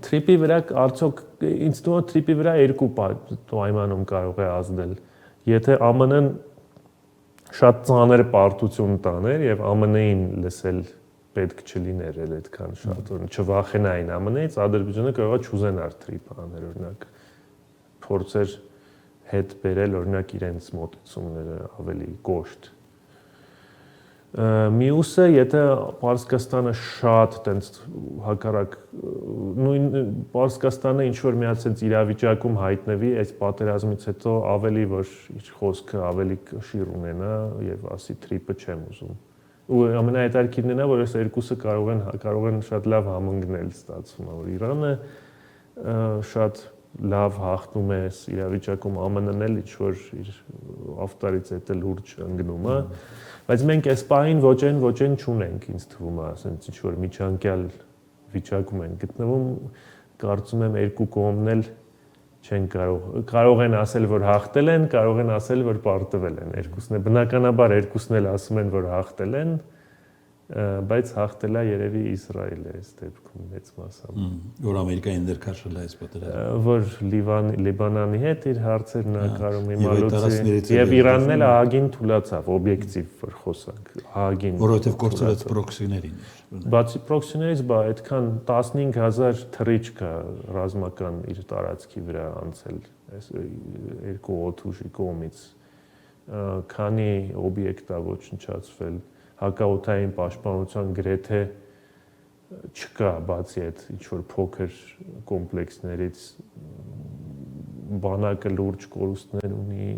Թրիպի վրա արդյոք ինձ թվում է թրիպի վրա երկու պայմանում կարող է ազդել։ Եթե ԱՄՆ-ն շատ ծանր պարտություն տաներ եւ ԱՄՆ-ին լսել պետք չլիներ էլ այդքան շատ, որ չվախենային ԱՄՆ-ից, Ադրբեջանը կարող է չուզենար թրիպ անել, օրինակ փորձեր հետ բերել օրինակ իրենց մոտեցումները ավելի կոշտ։ Մյուսը, եթե Պարսկաստանը շատ տենց հակառակ նույն Պարսկաստանը ինչ որ մի հատ sense իրավիճակում հայտնվի այս պատերազմից հետո ավելի որ իր խոսքը ավելի կշիռ ունենա եւ ասի թրիպը չեմ ուզում։ Ու ամենահետաքրքիրն է նա, որ այս երկուսը կարող են շատ լավ համընկնել, ստացվում է, որ Իրանը շատ լավ հաղթում է այս իրավիճակում, ԱՄՆ-ն էլ ինչ որ իր ավտորիտետը լուրջ ընկնում է, բայց մենք այս պահին ոչ այն չունենք, ինձ թվում է, ասենց ինչ որ միջանկյալ վիճակում են գտնվում, կարծում եմ երկու կողմն էլ չեն կարող են ասել, որ հաղթել են, կարող են ասել, որ պարտվել են, երկուսն է, բնականաբար երկուսն էլ ասում են, որ հաղթել են, բայց հաղթել է երևի Իսրայելը այս դեպքում մեծ մասամբ։ Որ Ամերիկային ներքաշել է այս պատերազմը։ Որ Լիբանանի հետ իր հարցերն ա կարում հիմա լուծի եւ Իրանն էլ ահագին թուլացավ, օբյեկտիվ որ խոսանք, ահագին։ Որովհետեւ կորցրեց պրոքսիներին։ Բացի պրոքսիներից, այդքան 15000 թռիչ կա ռազմական իր տարածքի վրա անցել այս երկու օդուժի կողմից։ Քանի օբյեկտ ա ոչնչացվել, հակաօդային պաշտպանության գրեթե չկա, բացի այդ ինչ որ փոքր կոմպլեքսներից բանակը լուրջ կորուստներ ունի